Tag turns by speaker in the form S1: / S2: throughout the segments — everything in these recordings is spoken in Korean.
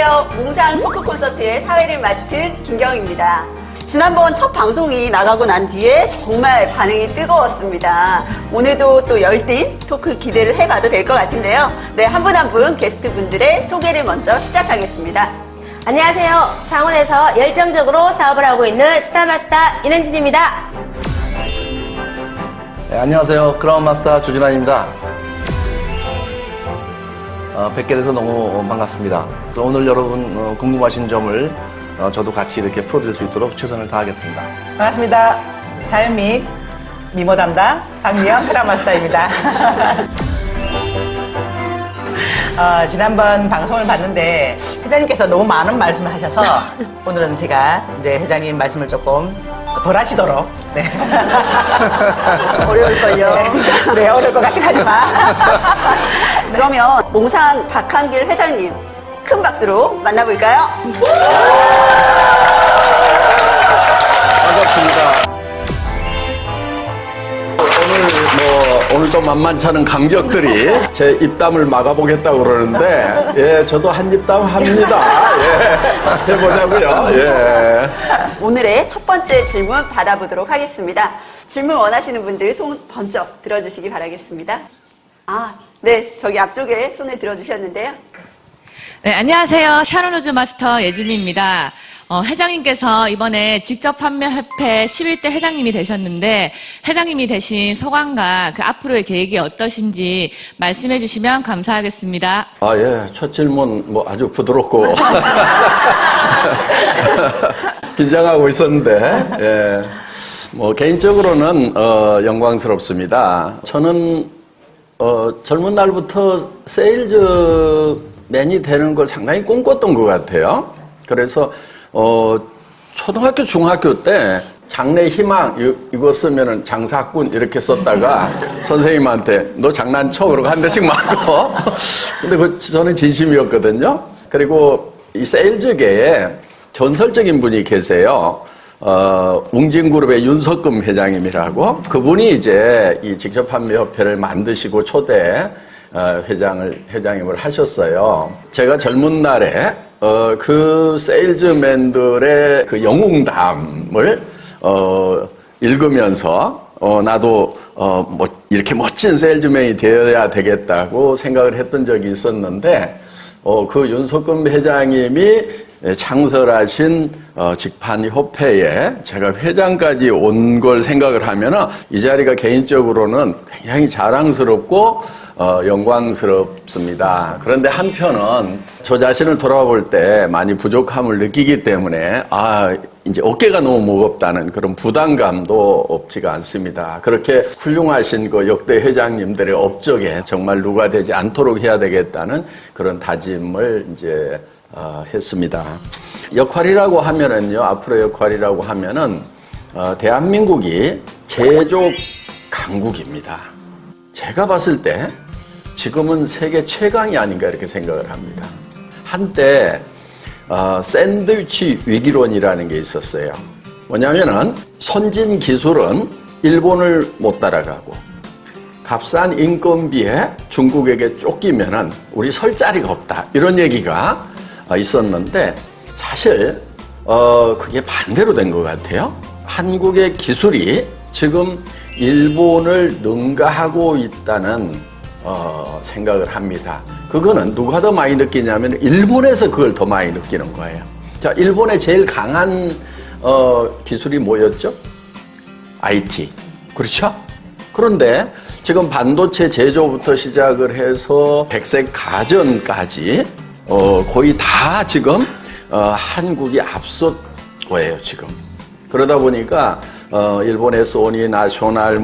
S1: 안녕하세요. 몽상 토크 콘서트의 사회를 맡은 김경입니다. 지난번 첫 방송이 나가고 난 뒤에 정말 반응이 뜨거웠습니다. 오늘도 또 열띤 토크 기대를 해봐도 될 것 같은데요. 네, 한 분 한 분 게스트분들의 소개를 먼저 시작하겠습니다.
S2: 안녕하세요. 창원에서 열정적으로 사업을 하고 있는 스타마스터 이은진입니다.
S3: 네, 안녕하세요. 크라운마스터 주진환입니다. 뵙게 돼서 너무 반갑습니다. 오늘 여러분 궁금하신 점을 저도 같이 이렇게 풀어드릴 수 있도록 최선을 다하겠습니다.
S4: 반갑습니다. 자연 및 미모 담당 박미영 크라운마스터입니다. 지난번 방송을 봤는데 회장님께서 너무 많은 말씀을 하셔서 오늘은 제가 이제 회장님 말씀을 조금 덜 하시도록. 네.
S1: 어려울걸요.
S4: 네, 어려울 것 같긴 하지만.
S1: 그러면 몽상 박한길 회장님 큰 박수로 만나볼까요?
S5: 반갑습니다. 오늘도 만만치 않은 강적들이 제 입담을 막아보겠다고 그러는데, 예, 저도 한 입담 합니다. 예, 해보자고요. 예.
S1: 오늘의 첫 번째 질문 받아보도록 하겠습니다. 질문 원하시는 분들 손 번쩍 들어주시기 바라겠습니다. 네, 저기 앞쪽에 손을 들어주셨는데요.
S6: 네, 안녕하세요. 샤론우즈 마스터 예지미입니다. 회장님께서 이번에 직접 판매협회 11대 회장님이 되셨는데 회장님이 되신 소감과 그 앞으로의 계획이 어떠신지 말씀해 주시면 감사하겠습니다.
S5: 예, 첫 질문 아주 부드럽고 긴장하고 있었는데, 예, 개인적으로는 영광스럽습니다. 저는 젊은 날부터 세일즈맨이 되는 걸 상당히 꿈꿨던 것 같아요. 그래서 초등학교, 중학교 때 장래 희망 이거 쓰면은 장사꾼 이렇게 썼다가 선생님한테 너 장난쳐? 그러고 한 대씩 맞고. 근데 저는 진심이었거든요. 그리고 이 세일즈계에 전설적인 분이 계세요. 웅진그룹의 윤석금 회장님이라고. 그분이 이제 이 직접판매협회를 만드시고 초대 회장님을 하셨어요. 제가 젊은 날에 그 세일즈맨들의 그 영웅담을 읽으면서 나도 이렇게 멋진 세일즈맨이 되어야 되겠다고 생각을 했던 적이 있었는데, 그 윤석금 회장님이 창설하신 직판협회에 제가 회장까지 온 걸 생각을 하면은 이 자리가 개인적으로는 굉장히 자랑스럽고 영광스럽습니다. 그런데 한편은 저 자신을 돌아볼 때 많이 부족함을 느끼기 때문에 이제 어깨가 너무 무겁다는 그런 부담감도 없지가 않습니다. 그렇게 훌륭하신 그 역대 회장님들의 업적에 정말 누가 되지 않도록 해야 되겠다는 그런 다짐을 이제 했습니다. 역할이라고 하면은요, 앞으로 역할이라고 하면은 대한민국이 제조업 강국입니다. 제가 봤을 때 지금은 세계 최강이 아닌가 이렇게 생각을 합니다. 한때 샌드위치 위기론이라는 게 있었어요. 뭐냐면은 선진 기술은 일본을 못 따라가고 값싼 인건비에 중국에게 쫓기면은 우리 설 자리가 없다, 이런 얘기가 있었는데 사실 그게 반대로 된 것 같아요. 한국의 기술이 지금 일본을 능가하고 있다는 생각을 합니다. 그거는 누가 더 많이 느끼냐면 일본에서 그걸 더 많이 느끼는 거예요. 자, 일본의 제일 강한 기술이 뭐였죠? IT. 그렇죠? 그런데 지금 반도체 제조부터 시작을 해서 백색 가전까지 거의 다 지금 한국이 앞섰 거예요, 지금. 그러다 보니까 일본의 소니, 나셔널,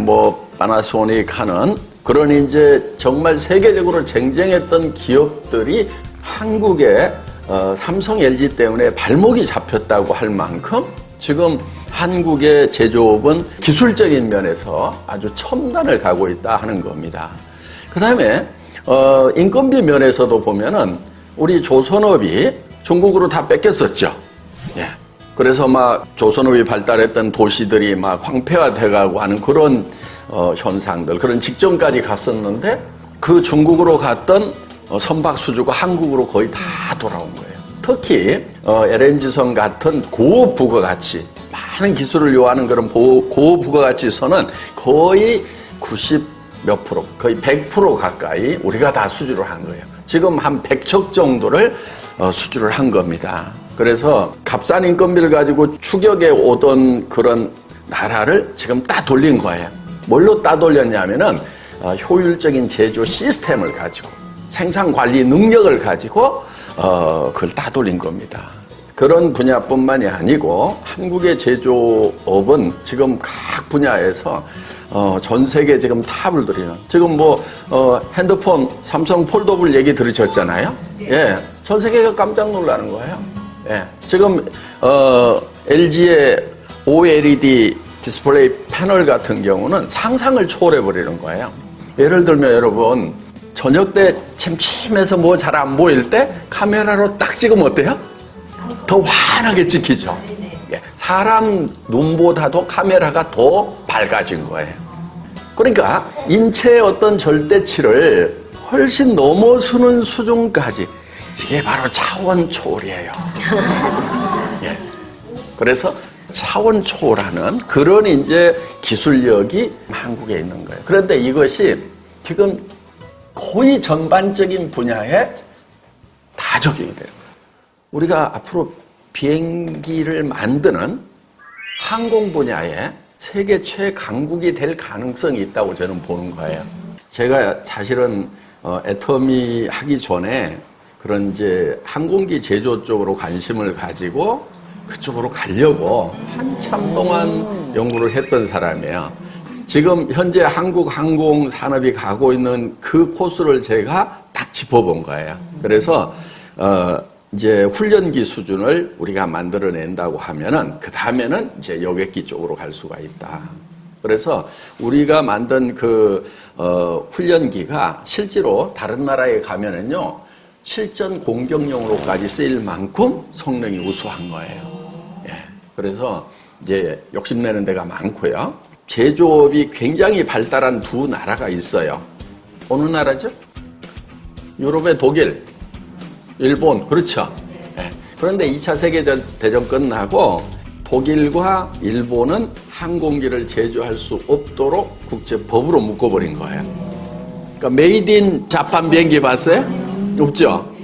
S5: 파나소닉 하는 그런 이제 정말 세계적으로 쟁쟁했던 기업들이 한국의 삼성, LG 때문에 발목이 잡혔다고 할 만큼 지금 한국의 제조업은 기술적인 면에서 아주 첨단을 가고 있다 하는 겁니다. 그 다음에 인건비 면에서도 보면은 우리 조선업이 중국으로 다 뺏겼었죠. 예. 그래서 조선업이 발달했던 도시들이 황폐화돼가고 하는 그런 현상들, 그런 직전까지 갔었는데 그 중국으로 갔던 선박 수주가 한국으로 거의 다 돌아온 거예요. 특히 LNG선 같은 고급 부가가치, 많은 기술을 요하는 그런 고급 부가가치선은 거의 90 몇 프로, 거의 100% 가까이 우리가 다 수주를 한 거예요. 지금 한 100척 정도를 수주를 한 겁니다. 그래서 값싼 인건비를 가지고 추격해 오던 그런 나라를 지금 따 돌린 거예요. 뭘로 따 돌렸냐면은 효율적인 제조 시스템을 가지고 생산 관리 능력을 가지고 그걸 따 돌린 겁니다. 그런 분야뿐만이 아니고 한국의 제조업은 지금 각 분야에서 전 세계 지금 탑을 들여요. 지금 핸드폰 삼성 폴더블 얘기 들으셨잖아요. 예, 전 세계가 깜짝 놀라는 거예요. 예, 지금 LG의 OLED 디스플레이 패널 같은 경우는 상상을 초월해 버리는 거예요. 예를 들면 여러분 저녁 때 침침해서 뭐 잘 안 보일 때 카메라로 딱 찍으면 어때요? 더 환하게 찍히죠. 예, 사람 눈보다도 카메라가 더 밝아진 거예요. 그러니까 인체의 어떤 절대치를 훨씬 넘어서는 수준까지 이게 바로 차원 초월이에요. 예. 그래서 차원 초월하는 그런 이제 기술력이 한국에 있는 거예요. 그런데 이것이 지금 거의 전반적인 분야에 다 적용이 돼요. 우리가 앞으로 비행기를 만드는 항공 분야에 세계 최강국이 될 가능성이 있다고 저는 보는 거예요. 제가 사실은 애터미 하기 전에 그런 이제 항공기 제조 쪽으로 관심을 가지고 그쪽으로 가려고 한참 동안 연구를 했던 사람이에요. 지금 현재 한국 항공 산업이 가고 있는 그 코스를 제가 딱 짚어본 거예요. 그래서 이제 훈련기 수준을 우리가 만들어낸다고 하면은 그 다음에는 이제 여객기 쪽으로 갈 수가 있다. 그래서 우리가 만든 그 훈련기가 실제로 다른 나라에 가면은요 실전 공격용으로까지 쓰일 만큼 성능이 우수한 거예요. 예. 그래서 이제 욕심내는 데가 많고요. 제조업이 굉장히 발달한 두 나라가 있어요. 어느 나라죠? 유럽의 독일, 일본, 그렇죠. 네. 그런데 2차 세계대전 끝나고 독일과 일본은 항공기를 제조할 수 없도록 국제법으로 묶어버린 거예요. 그러니까 메이드 인 자판 비행기 봤어요? 없죠?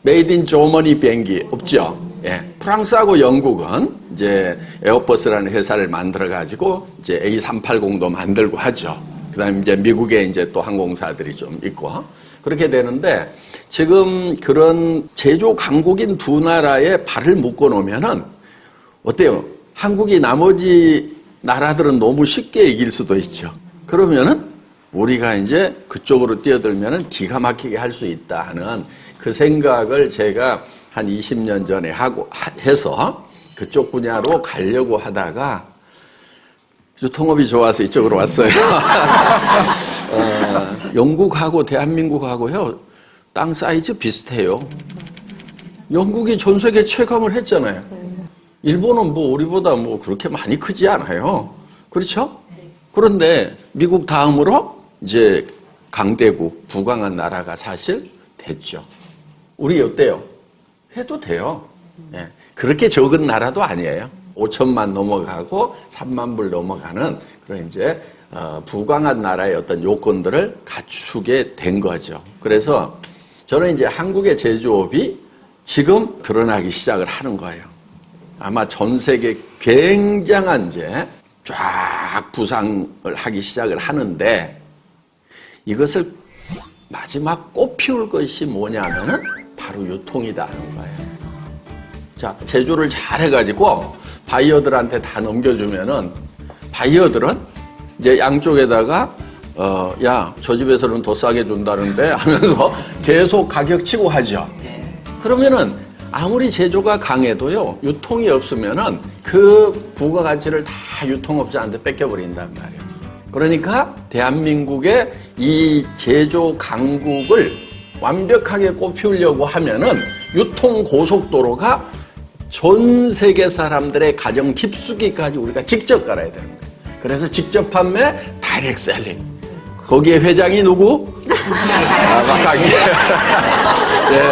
S5: 메이드 인 저머니 비행기 없죠? 예. 프랑스하고 영국은 이제 에어버스라는 회사를 만들어가지고 이제 A380도 만들고 하죠. 그 다음에 이제 미국에 이제 또 항공사들이 좀 있고. 그렇게 되는데 지금 그런 제조 강국인 두 나라에 발을 묶어 놓으면은 어때요? 한국이 나머지 나라들은 너무 쉽게 이길 수도 있죠. 그러면은 우리가 이제 그쪽으로 뛰어들면은 기가 막히게 할 수 있다 하는 그 생각을 제가 한 20년 전에 해서 그쪽 분야로 가려고 하다가 유통업이 좋아서 이쪽으로 왔어요. 영국하고 대한민국하고요, 땅 사이즈 비슷해요. 영국이 전 세계 최강을 했잖아요. 일본은 뭐 우리보다 뭐 그렇게 많이 크지 않아요. 그렇죠? 그런데 미국 다음으로 이제 강대국, 부강한 나라가 사실 됐죠. 우리 어때요? 해도 돼요. 예. 그렇게 적은 나라도 아니에요. 5천만 넘어가고 3만 불 넘어가는 그런 이제 부강한 나라의 어떤 요건들을 갖추게 된 거죠. 그래서 저는 이제 한국의 제조업이 지금 드러나기 시작을 하는 거예요. 아마 전 세계 굉장한 이제 쫙 부상을 하기 시작을 하는데 이것을 마지막 꽃피울 것이 뭐냐면은 바로 유통이다 하는 거예요. 자, 제조를 잘 해가지고 바이어들한테 다 넘겨주면은 바이어들은 이제 양쪽에다가 야, 저 집에서는 더 싸게 준다는데 하면서 계속 가격 치고 하죠. 그러면은 아무리 제조가 강해도요, 유통이 없으면은 그 부가가치를 다 유통업자한테 뺏겨버린단 말이에요. 그러니까 대한민국의 이 제조 강국을 완벽하게 꽃피우려고 하면은 유통 고속도로가 전 세계 사람들의 가정 깊숙이까지 우리가 직접 깔아야 되는 거예요. 그래서 직접 판매, 다이렉트 셀링. 거기에 회장이 누구? 박강희. 네.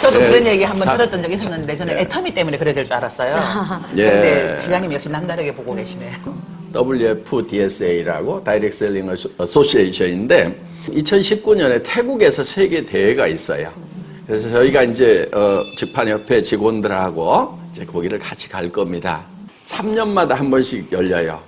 S4: 저도
S5: 예.
S4: 그런 얘기 한번
S5: 자,
S4: 들었던 적이 있었는데 저는 애터미 때문에 그래야 될 줄 알았어요.
S5: 예.
S4: 그런데 회장님 역시 남다르게 보고 계시네요.
S5: WFDSA라고 Direct Selling Association인데 2019년에 태국에서 세계 대회가 있어요. 그래서 저희가 이제 직판협회 직원들하고 이제 거기를 같이 갈 겁니다. 3년마다 한 번씩 열려요.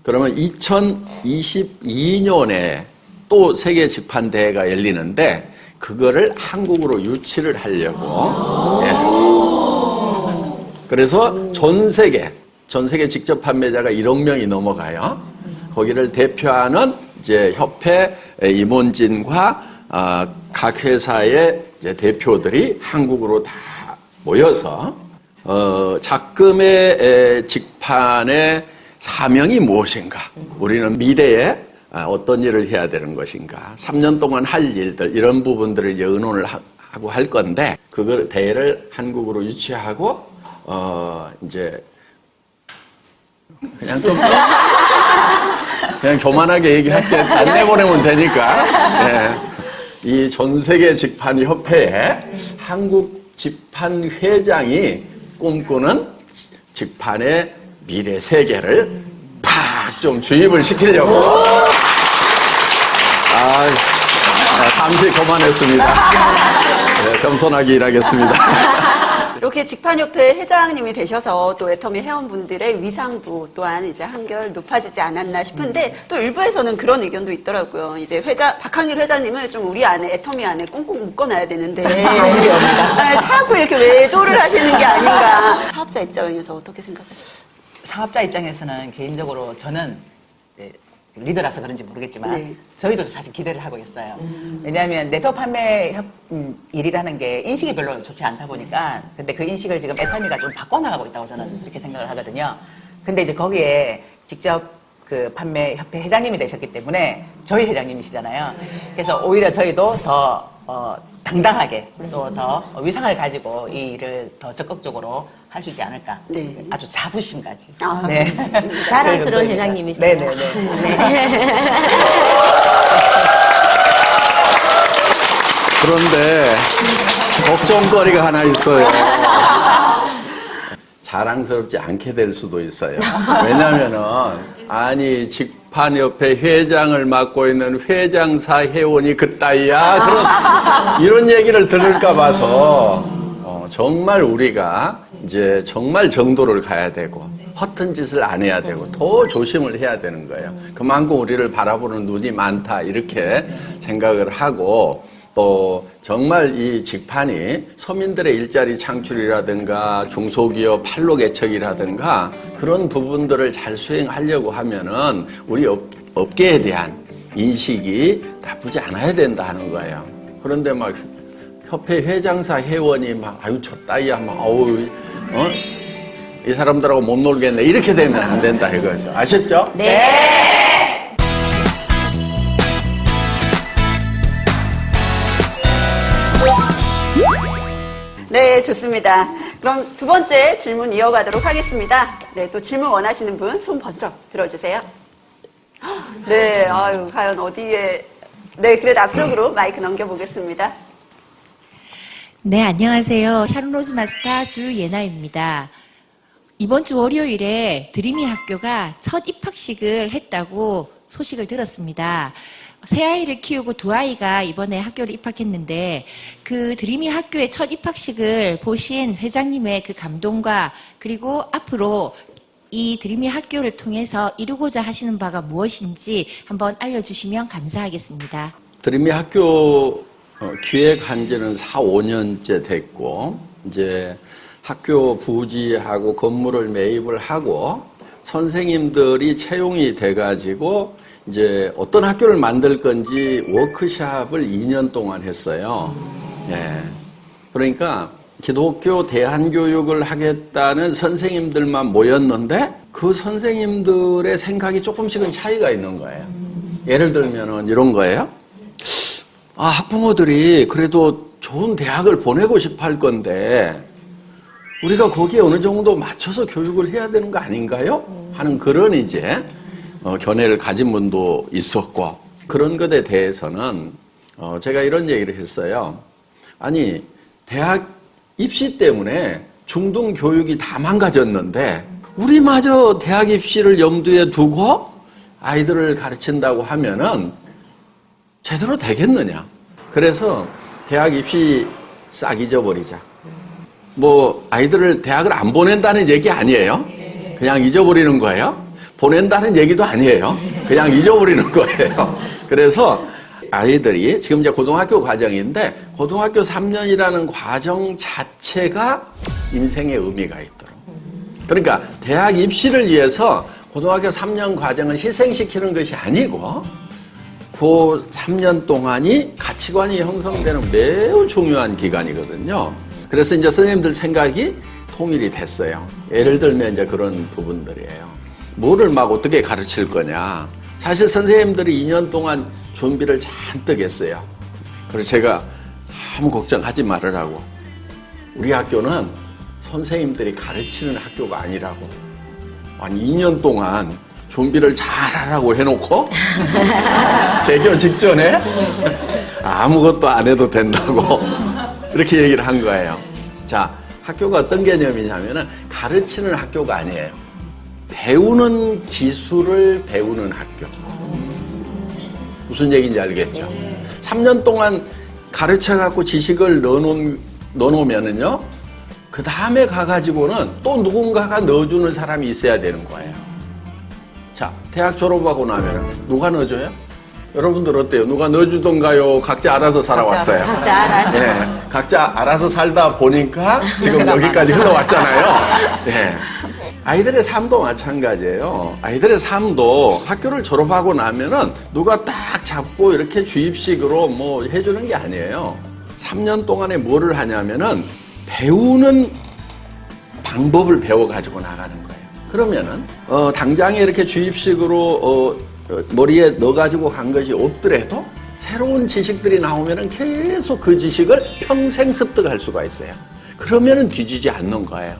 S5: 그러면 2022년에 또 세계 직판 대회가 열리는데 그거를 한국으로 유치를 하려고. 예. 그래서 전 세계 직접 판매자가 1억 명이 넘어가요. 거기를 대표하는 이제 협회 임원진과 각 회사의 이제 대표들이 한국으로 다 모여서 작금의 직판의 사명이 무엇인가? 우리는 미래에 어떤 일을 해야 되는 것인가? 3년 동안 할 일들 이런 부분들을 이제 의논을 하고 할 건데 그걸 대회를 한국으로 유치하고 이제 그냥 좀 그냥 교만하게 얘기할게 안 내보내면 되니까. 예. 이 전 세계 직판 협회에 한국 직판 회장이 꿈꾸는 직판의 미래 세계를 팍 좀 주입을 시키려고. 잠시 그만했습니다. 네, 겸손하게 일하겠습니다.
S1: 이렇게 직판협회 회장님이 되셔서 또 애터미 회원분들의 위상도 또한 이제 한결 높아지지 않았나 싶은데 또 일부에서는 그런 의견도 있더라고요. 이제 박항일 회장님을 좀 우리 안에 애터미 안에 꽁꽁 묶어놔야 되는데 자꾸 이렇게 외도를 하시는 게 아닌가. 사업자 입장에서 어떻게 생각하세요?
S4: 사업자 입장에서는 개인적으로 저는 리더라서 그런지 모르겠지만
S1: 네.
S4: 저희도 사실 기대를 하고 있어요. 왜냐하면 네트워크 판매 일이라는 게 인식이 별로 좋지 않다 보니까 근데 그 인식을 지금 애터미가 좀 바꿔나가고 있다고 저는 그렇게 생각을 하거든요. 근데 이제 거기에 직접 그 판매 협회 회장님이 되셨기 때문에 저희 회장님이시잖아요. 그래서 오히려 저희도 더 당당하게 또 더 위상을 가지고 이 일을 더 적극적으로 할 수 있지 않을까.
S1: 네.
S4: 아주 자부심까지.
S1: 아,
S4: 네.
S2: 자랑스러운 회장님이세요.
S4: 네네네.
S5: 그런데 걱정거리가 하나 있어요. 자랑스럽지 않게 될 수도 있어요. 왜냐면은 아니 직판협회 회장을 맡고 있는 회장사 회원이 그따위야 그런 이런 얘기를 들을까 봐서 정말 우리가 이제 정말 정도를 가야 되고 허튼 짓을 안 해야 되고 더 조심을 해야 되는 거예요. 그만큼 우리를 바라보는 눈이 많다 이렇게 생각을 하고 또 정말 이 직판이 서민들의 일자리 창출이라든가 중소기업 판로 개척이라든가 그런 부분들을 잘 수행하려고 하면은 우리 업계에 대한 인식이 나쁘지 않아야 된다 하는 거예요. 그런데 막 협회 회장사 회원이 막 아유 저 따위야 막 어우 이 사람들하고 못 놀겠네 이렇게 되면 안 된다 이거죠. 아셨죠?
S2: 네.
S1: 네, 좋습니다. 그럼 두 번째 질문 이어가도록 하겠습니다. 네, 또 질문 원하시는 분 손 번쩍 들어주세요. 네, 아유, 과연 어디에. 네, 그래도 앞쪽으로 마이크 넘겨보겠습니다.
S7: 네, 안녕하세요. 샤론로즈 마스터 주예나입니다. 이번 주 월요일에 드림이 학교가 첫 입학식을 했다고 소식을 들었습니다. 세 아이를 키우고 두 아이가 이번에 학교를 입학했는데 그 드림이 학교의 첫 입학식을 보신 회장님의 그 감동과 그리고 앞으로 이 드림이 학교를 통해서 이루고자 하시는 바가 무엇인지 한번 알려주시면 감사하겠습니다.
S5: 드림이 학교 기획한 지는 4, 5년째 됐고 이제 학교 부지하고 건물을 매입을 하고 선생님들이 채용이 돼가지고 이제 어떤 학교를 만들 건지 워크숍을 2년 동안 했어요. 예. 그러니까 기독교 대안교육을 하겠다는 선생님들만 모였는데 그 선생님들의 생각이 조금씩은 차이가 있는 거예요. 예를 들면은 이런 거예요. 아, 학부모들이 그래도 좋은 대학을 보내고 싶어 할 건데 우리가 거기에 어느 정도 맞춰서 교육을 해야 되는 거 아닌가요? 하는 그런 이제 견해를 가진 분도 있었고 그런 것에 대해서는 제가 이런 얘기를 했어요. 아니 대학 입시 때문에 중등 교육이 다 망가졌는데 우리마저 대학 입시를 염두에 두고 아이들을 가르친다고 하면은 제대로 되겠느냐. 그래서 대학 입시 싹 잊어버리자. 뭐 아이들을 대학을 안 보낸다는 얘기 아니에요. 그냥 잊어버리는 거예요. 보낸다는 얘기도 아니에요. 그냥 잊어버리는 거예요. 그래서 아이들이 지금 이제 고등학교 과정인데 고등학교 3년이라는 과정 자체가 인생의 의미가 있도록. 그러니까 대학 입시를 위해서 고등학교 3년 과정은 희생시키는 것이 아니고 그 3년 동안이 가치관이 형성되는 매우 중요한 기간이거든요. 그래서 이제 선생님들 생각이 통일이 됐어요. 예를 들면 이제 그런 부분들이에요. 뭐를 막 어떻게 가르칠 거냐. 사실 선생님들이 2년 동안 준비를 잔뜩 했어요. 그래서 제가 아무 걱정하지 말으라고. 우리 학교는 선생님들이 가르치는 학교가 아니라고. 아니 2년 동안 준비를 잘하라고 해놓고 개교 직전에 아무것도 안 해도 된다고 이렇게 얘기를 한 거예요. 자, 학교가 어떤 개념이냐면은 가르치는 학교가 아니에요. 배우는 기술을 배우는 학교. 무슨 얘기인지 알겠죠? 3년 동안 가르쳐갖고 지식을 넣어놓으면은요, 그 다음에 가가지고는 또 누군가가 넣어주는 사람이 있어야 되는 거예요. 자, 대학 졸업하고 나면 누가 넣어줘요? 여러분들 어때요? 누가 넣어주던가요? 각자 알아서 살아왔어요.
S2: 각자 알아서.
S5: 네, 각자 알아서 살다 보니까 지금 여기까지 흘러왔잖아요. 네. 아이들의 삶도 마찬가지예요. 아이들의 삶도 학교를 졸업하고 나면은 누가 딱 잡고 이렇게 주입식으로 뭐 해주는 게 아니에요. 3년 동안에 뭐를 하냐면은 배우는 방법을 배워가지고 나가는 거예요. 그러면은 당장에 이렇게 주입식으로 머리에 넣어가지고 간 것이 없더라도 새로운 지식들이 나오면은 계속 그 지식을 평생 습득할 수가 있어요. 그러면은 뒤지지 않는 거예요.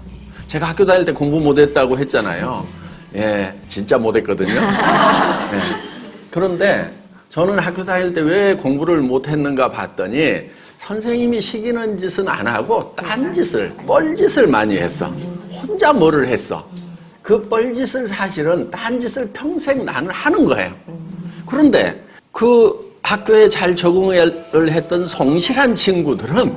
S5: 제가 학교 다닐 때 공부 못했다고 했잖아요. 예, 진짜 못했거든요. 예. 그런데 저는 학교 다닐 때 왜 공부를 못했는가 봤더니 선생님이 시키는 짓은 안 하고 딴 짓을, 뻘짓을 많이 했어. 혼자 뭐를 했어. 그 뻘짓을 사실은 딴 짓을 평생 나는 하는 거예요. 그런데 그 학교에 잘 적응을 했던 성실한 친구들은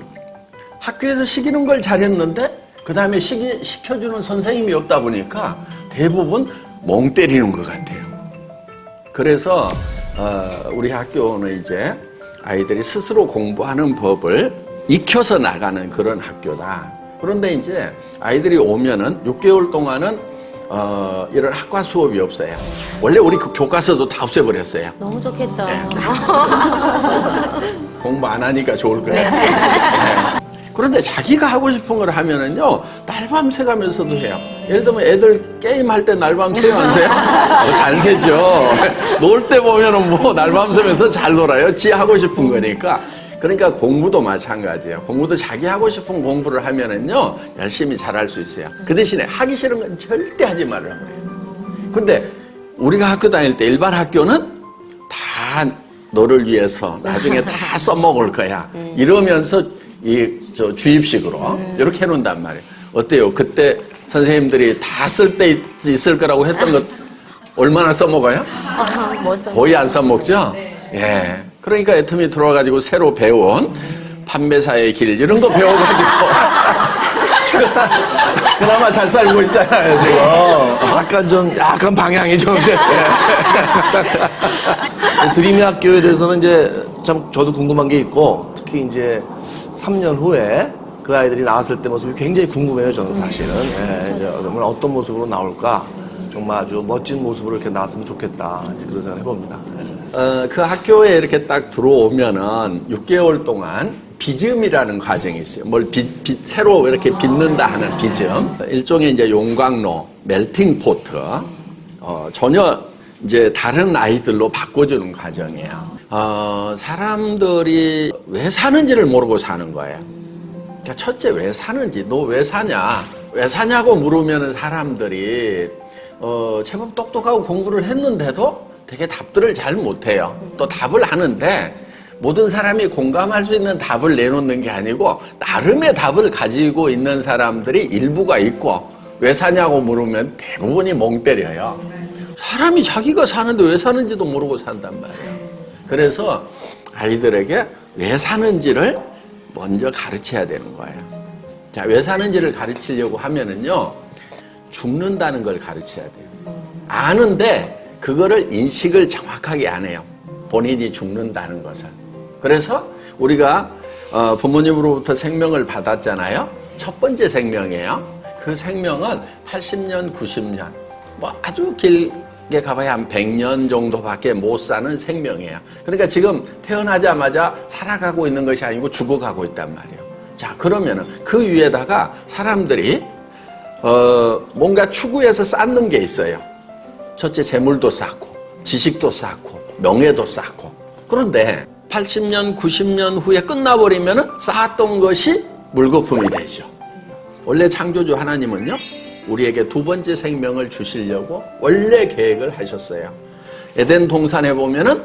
S5: 학교에서 시키는 걸 잘했는데 그 다음에 시켜주는 선생님이 없다 보니까 대부분 멍 때리는 것 같아요. 그래서 우리 학교는 이제 아이들이 스스로 공부하는 법을 익혀서 나가는 그런 학교다. 그런데 이제 아이들이 오면은 6개월 동안은 이런 학과 수업이 없어요. 원래 우리 그 교과서도 다 없애버렸어요.
S2: 너무 좋겠다.
S5: 네. 공부 안 하니까 좋을 거예요. 네. 그런데 자기가 하고 싶은 걸 하면은요, 날밤 새가면서도 해요. 예를 들면 애들 게임할 때 날밤 새요, 안 새요? 잘 새죠. 놀 때 보면은 뭐 날밤 새면서 잘 놀아요. 지 하고 싶은 거니까. 그러니까 공부도 마찬가지예요. 공부도 자기 하고 싶은 공부를 하면은요, 열심히 잘할 수 있어요. 그 대신에 하기 싫은 건 절대 하지 말라고 그래요. 근데 우리가 학교 다닐 때 일반 학교는 다 너를 위해서 나중에 다 써먹을 거야. 이러면서 주입식으로 이렇게 해놓는단 말이에요. 어때요? 그때 선생님들이 다 쓸 때 있을 거라고 했던 것 얼마나 써먹어요? 거의 안 써먹죠? 예. 그러니까 애터미 들어와가지고 새로 배운 판매사의 길 이런 거 배워가지고 그나마 잘 살고 있잖아요, 지금.
S3: 약간 방향이 좀. 드림이 학교에 대해서는 이제 참 저도 궁금한 게 있고, 특히 이제 3년 후에 그 아이들이 나왔을 때 모습이 굉장히 궁금해요, 저는 사실은. 예, 이제 정말 어떤 모습으로 나올까. 정말 아주 멋진 모습으로 이렇게 나왔으면 좋겠다. 이제 그런 생각 해봅니다.
S5: 그 학교에 이렇게 딱 들어오면은 6개월 동안 비즘이라는 과정이 있어요. 뭘 새로 이렇게 빚는다 하는 비즘. 일종의 이제 용광로, 멜팅 포트. 전혀 이제 다른 아이들로 바꿔주는 과정이에요. 사람들이 왜 사는지를 모르고 사는 거예요. 그러니까 첫째 왜 사는지, 너 왜 사냐? 왜 사냐고 물으면은 사람들이 제법 똑똑하고 공부를 했는데도 되게 답들을 잘 못해요. 또 답을 하는데 모든 사람이 공감할 수 있는 답을 내놓는 게 아니고 나름의 답을 가지고 있는 사람들이 일부가 있고 왜 사냐고 물으면 대부분이 멍 때려요. 사람이 자기가 사는데 왜 사는지도 모르고 산단 말이에요. 그래서 아이들에게 왜 사는지를 먼저 가르쳐야 되는 거예요. 자, 왜 사는지를 가르치려고 하면은요, 죽는다는 걸 가르쳐야 돼요. 아는데 그거를 인식을 정확하게 안 해요. 본인이 죽는다는 것을. 그래서 우리가 부모님으로부터 생명을 받았잖아요. 첫 번째 생명이에요. 그 생명은 80년, 90년, 뭐 아주 길게 가봐야 한 100년 정도밖에 못 사는 생명이에요. 그러니까 지금 태어나자마자 살아가고 있는 것이 아니고 죽어가고 있단 말이에요. 자, 그러면은 그 위에다가 사람들이 뭔가 추구해서 쌓는 게 있어요. 첫째, 재물도 쌓고 지식도 쌓고 명예도 쌓고. 그런데 80년, 90년 후에 끝나버리면은 쌓았던 것이 물거품이 되죠. 원래 창조주 하나님은요, 우리에게 두 번째 생명을 주시려고 원래 계획을 하셨어요. 에덴 동산에 보면은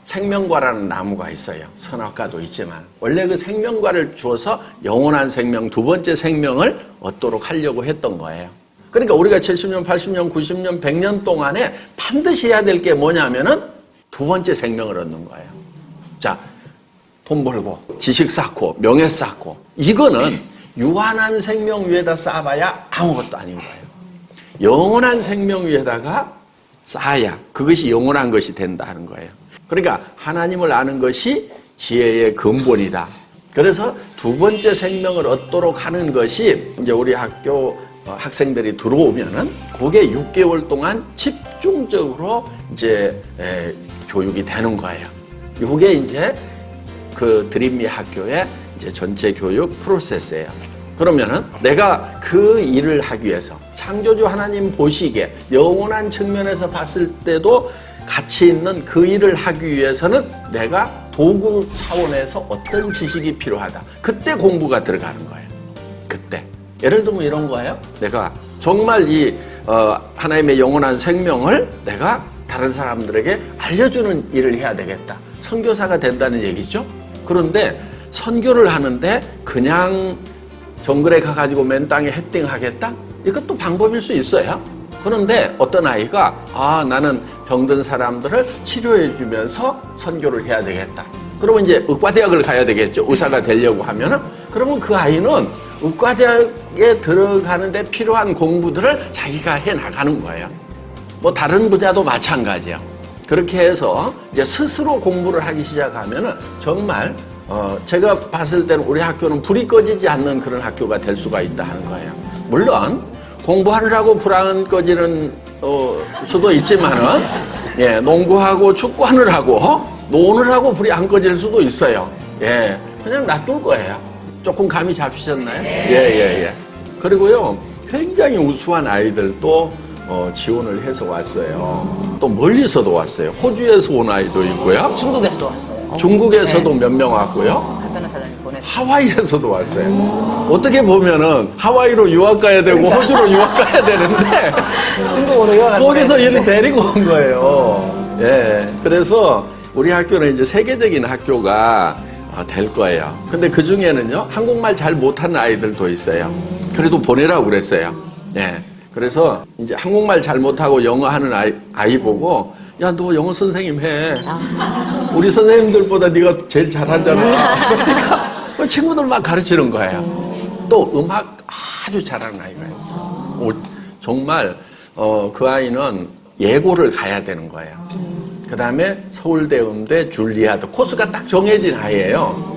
S5: 생명과라는 나무가 있어요. 선악과도 있지만 원래 그 생명과를 주어서 영원한 생명, 두 번째 생명을 얻도록 하려고 했던 거예요. 그러니까 우리가 70년, 80년, 90년, 100년 동안에 반드시 해야 될 게 뭐냐면은 두 번째 생명을 얻는 거예요. 자, 돈 벌고 지식 쌓고 명예 쌓고, 이거는 유한한 생명 위에다 쌓아봐야 아무것도 아닌 거예요. 영원한 생명 위에다가 쌓아야 그것이 영원한 것이 된다는 거예요. 그러니까 하나님을 아는 것이 지혜의 근본이다. 그래서 두 번째 생명을 얻도록 하는 것이 이제 우리 학교 학생들이 들어오면은 그게 6개월 동안 집중적으로 이제 교육이 되는 거예요. 이게 이제 그 드림미 학교의 이제 전체 교육 프로세스예요. 그러면은 내가 그 일을 하기 위해서 창조주 하나님 보시기에 영원한 측면에서 봤을 때도 가치 있는 그 일을 하기 위해서는 내가 도구 차원에서 어떤 지식이 필요하다. 그때 공부가 들어가는 거예요. 그때. 예를 들면 이런 거예요. 내가 정말 이 하나님의 영원한 생명을 내가 다른 사람들에게 알려주는 일을 해야 되겠다. 선교사가 된다는 얘기죠. 그런데 선교를 하는데 그냥 정글에 가가지고 맨 땅에 헤딩하겠다? 이것도 방법일 수 있어요. 그런데 어떤 아이가 나는 병든 사람들을 치료해주면서 선교를 해야 되겠다. 그러면 이제 의과대학을 가야 되겠죠. 의사가 되려고 하면은. 그러면 그 아이는 의과대학에 들어가는데 필요한 공부들을 자기가 해나가는 거예요. 뭐 다른 분야도 마찬가지예요. 그렇게 해서 이제 스스로 공부를 하기 시작하면은 정말 제가 봤을 때는 우리 학교는 불이 꺼지지 않는 그런 학교가 될 수가 있다 하는 거예요. 물론 공부하느라고 불안 꺼지는 수도 있지만은 농구하고 축구하느라고 노느라고 불이 안 꺼질 수도 있어요. 그냥 놔둘 거예요. 조금 감이 잡히셨나요? 예. 그리고요, 굉장히 우수한 아이들도 지원을 해서 왔어요. 또 멀리서도 왔어요. 호주에서 온 아이도 있고요.
S4: 중국에서도 왔어요.
S5: 중국에서도 몇 명 왔고요.
S4: 하다는 사장님 보냈어요.
S5: 하와이에서도 왔어요. 어떻게 보면은 하와이로 유학 가야 되고 호주로 유학 가야 되는데
S4: 중국으로 유학
S5: 거기서 얘를 데리고 온 거예요. 그래서 우리 학교는 이제 세계적인 학교가 될 거예요. 근데 그 중에는요, 한국말 잘 못하는 아이들도 있어요. 그래도 보내라고 그랬어요. 그래서 이제 한국말 잘 못하고 영어 하는 아이 보고, 야, 너 영어 선생님 해. 우리 선생님들보다 네가 제일 잘하잖아. 그러니까 친구들 막 가르치는 거예요. 또 음악 아주 잘하는 아이가요. 정말 그 아이는 예고를 가야 되는 거예요. 그 다음에 서울대, 음대, 줄리아드 코스가 딱 정해진 아이예요.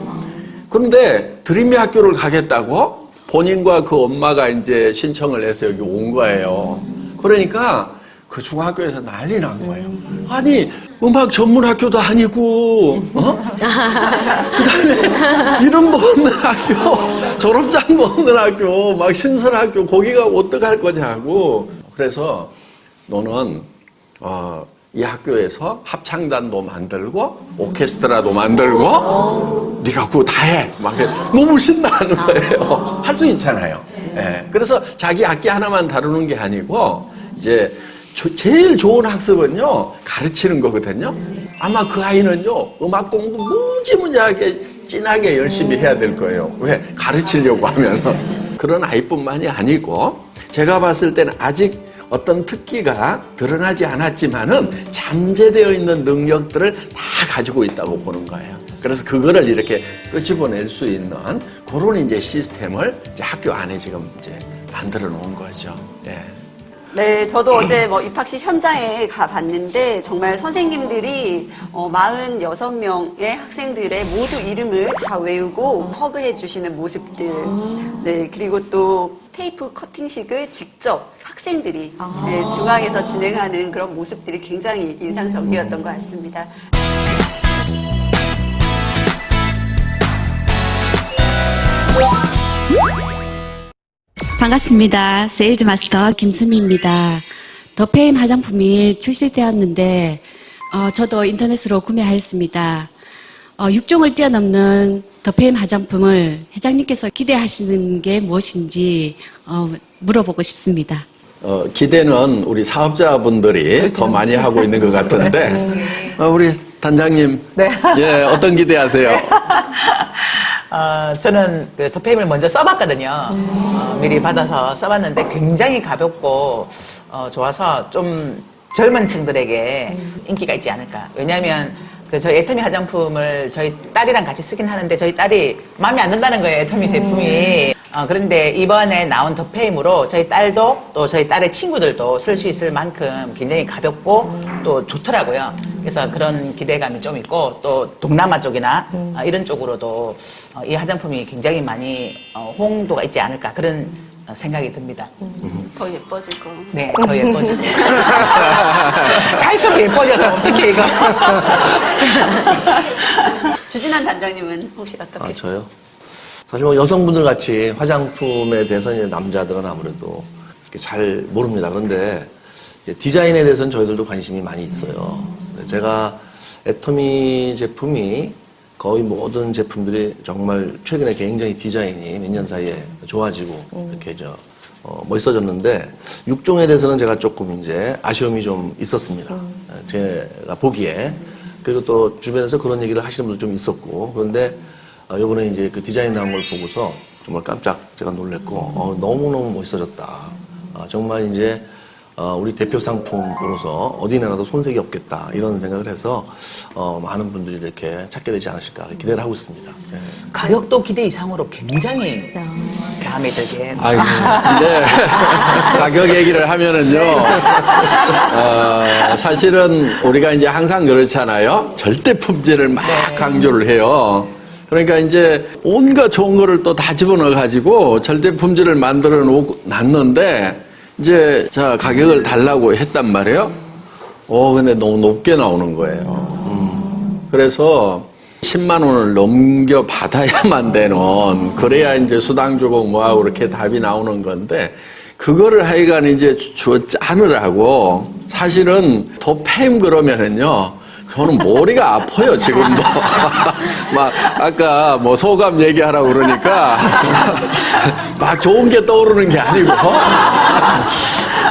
S5: 그런데 드림미 학교를 가겠다고 본인과 그 엄마가 이제 신청을 해서 여기 온 거예요. 그러니까 그 중학교에서 난리 난 거예요. 아니, 음악 전문 학교도 아니고, 그다음에 이름도 없는 학교, 졸업장도 없는 학교, 막 신설학교, 거기가 어떡할 거냐고. 그래서 너는 이 학교에서 합창단도 만들고 오케스트라도 만들고 네가 그거 다 해. 막 너무 신나는 거예요. 할 수 있잖아요. 그래서 자기 악기 하나만 다루는 게 아니고 이제 제일 좋은 학습은요, 가르치는 거거든요. 아마 그 아이는요, 음악 공부 무지무지하게 진하게 열심히 해야 될 거예요. 왜? 가르치려고 하면서. 그런 아이뿐만이 아니고, 제가 봤을 때는 아직 어떤 특기가 드러나지 않았지만은 잠재되어 있는 능력들을 다 가지고 있다고 보는 거예요. 그래서 그거를 이렇게 끄집어낼 수 있는 그런 이제 시스템을 이제 학교 안에 지금 이제 만들어 놓은 거죠. 예.
S1: 네, 저도 어제 뭐 입학식 현장에 가봤는데 정말 선생님들이 46명의 학생들의 모두 이름을 다 외우고 허그해 주시는 모습들. 네, 그리고 또 테이프 커팅식을 직접 학생들이 네, 중앙에서 진행하는 그런 모습들이 굉장히 인상적이었던 것 같습니다.
S8: 반갑습니다. 세일즈 마스터 김수미입니다. 더페임 화장품이 출시되었는데 저도 인터넷으로 구매하였습니다. 6종을 뛰어넘는 더페임 화장품을 회장님께서 기대하시는 게 무엇인지 물어보고 싶습니다.
S5: 기대는 우리 사업자분들이 더 많이 하고 있는 것 같은데 우리 단장님,
S4: 네.
S5: 예, 어떤 기대하세요?
S4: 저는 그 더페임을 먼저 써봤거든요. 미리 받아서 써봤는데 굉장히 가볍고 좋아서 좀 젊은 층들에게 인기가 있지 않을까. 왜냐하면 그 저희 애터미 화장품을 저희 딸이랑 같이 쓰긴 하는데 저희 딸이 마음에 안 든다는 거예요, 애터미 제품이. 그런데 이번에 나온 더페임으로 저희 딸도 또 저희 딸의 친구들도 쓸 수 있을 만큼 굉장히 가볍고 또 좋더라고요. 그래서 그런 기대감이 좀 있고 또 동남아 쪽이나 이런 쪽으로도 이 화장품이 굉장히 많이 호응도가 있지 않을까 그런 생각이 듭니다.
S1: 더 예뻐질 거.
S4: 네, 더 예뻐지고. 갈수록 예뻐져서 어떻게 이거.
S1: 주진환 단장님은 혹시 어떻게?
S3: 저요? 사실 뭐 여성분들 같이 화장품에 대해서 이제 남자들은 아무래도 이렇게 잘 모릅니다. 그런데 디자인에 대해서는 저희들도 관심이 많이 있어요. 제가 애터미 제품이 거의 모든 제품들이 정말 최근에 굉장히 디자인이 몇 년 사이에 좋아지고 이렇게 멋있어졌는데 6종에 대해서는 제가 조금 이제 아쉬움이 좀 있었습니다. 제가 보기에. 그리고 또 주변에서 그런 얘기를 하시는 분도 좀 있었고 그런데 이번에 이제 그 디자인 나온 걸 보고서 정말 깜짝 제가 놀랬고 너무너무 멋있어졌다. 정말 이제 우리 대표 상품으로서 어디 나라도 손색이 없겠다 이런 생각을 해서 많은 분들이 이렇게 찾게 되지 않으실까 기대를 하고 있습니다. 네.
S4: 가격도 기대 이상으로 굉장히 마음에 들게.
S5: 아이고, 근데 가격 얘기를 하면은요, 사실은 우리가 이제 항상 그렇잖아요. 절대 품질을 막 강조를 해요. 그러니까 이제 온갖 좋은 거를 또 다 집어넣어 가지고 절대 품질을 만들어 놨는데 이제 자 가격을 달라고 했단 말이에요. 근데 너무 높게 나오는 거예요. 그래서 10만 원을 넘겨 받아야만 되는 그래야 이제 수당 주고 뭐하고 그렇게 답이 나오는 건데 그거를 하여간 이제 주어 짜느라고 사실은 더페임 그러면은요. 저는 머리가 아파요, 지금도. 막, 아까 뭐 소감 얘기하라고 그러니까, 막 좋은 게 떠오르는 게 아니고,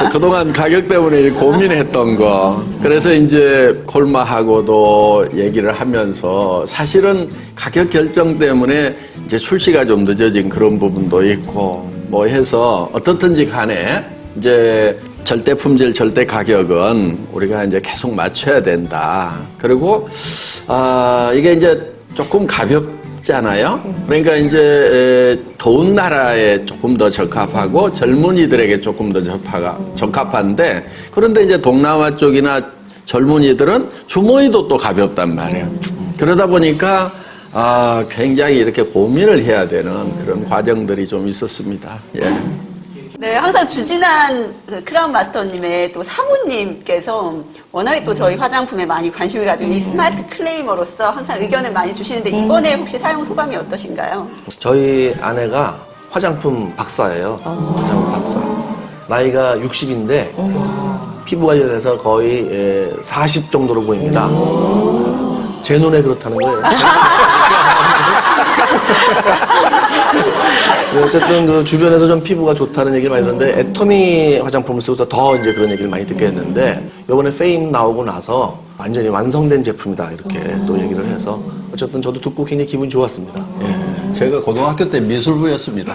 S5: 그동안 가격 때문에 고민했던 거. 그래서 이제 콜마하고도 얘기를 하면서, 사실은 가격 결정 때문에 이제 출시가 좀 늦어진 그런 부분도 있고, 뭐 해서 어떻든지 간에 이제 절대 품질, 절대 가격은 우리가 이제 계속 맞춰야 된다. 그리고, 이게 이제 조금 가볍잖아요. 그러니까 이제 더운 나라에 조금 더 적합하고 젊은이들에게 조금 더 적합한데 그런데 이제 동남아 쪽이나 젊은이들은 주머니도 또 가볍단 말이에요. 그러다 보니까 굉장히 이렇게 고민을 해야 되는 그런 과정들이 좀 있었습니다. 예.
S1: 네, 항상 주진한 그 크라운 마스터님의 또 사모님께서 워낙에 또 저희 화장품에 많이 관심을 가지고 이 스마트 클레이머로서 항상 의견을 많이 주시는데 이번에 혹시 사용 소감이 어떠신가요?
S3: 저희 아내가 화장품 박사예요. 화장품 박사. 나이가 60인데 피부 관련해서 거의 40 정도로 보입니다. 제 눈에 그렇다는 거예요. 어쨌든 그 주변에서 좀 피부가 좋다는 얘기를 많이 듣는데 애터미 화장품을 쓰고서 더 이제 그런 얘기를 많이 듣게 됐는데 이번에 페임 나오고 나서 완전히 완성된 제품이다 이렇게 또 얘기를 해서 어쨌든 저도 듣고 굉장히 기분이 좋았습니다. 예.
S5: 제가 고등학교 때 미술부였습니다.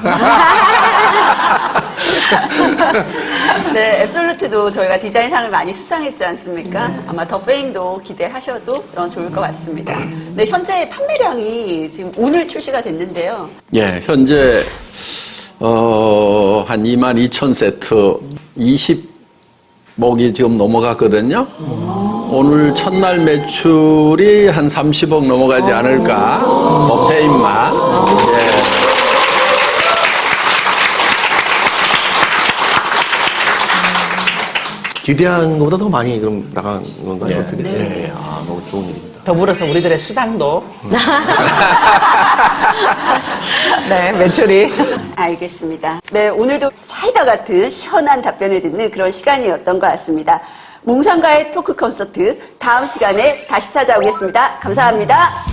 S1: 네, 앱솔루트도 저희가 디자인상을 많이 수상했지 않습니까? 아마 더 페임도 기대하셔도 좋을 것 같습니다. 네, 현재 판매량이 지금 오늘 출시가 됐는데요.
S5: 예, 현재 한 22,000세트 20억이 지금 넘어갔거든요. 오늘 첫날 매출이 한 30억 넘어가지 않을까. 더 페임만. 예.
S3: 기대한 것보다 더 많이 그럼 나간 건가요?
S5: 네.
S3: 어떻게? 네. 아, 너무 좋은 일입니다.
S4: 더불어서 우리들의 수당도 네, 매출이
S1: 알겠습니다. 네, 오늘도 사이다 같은 시원한 답변을 듣는 그런 시간이었던 것 같습니다. 몽상가의 토크 콘서트 다음 시간에 다시 찾아오겠습니다. 감사합니다.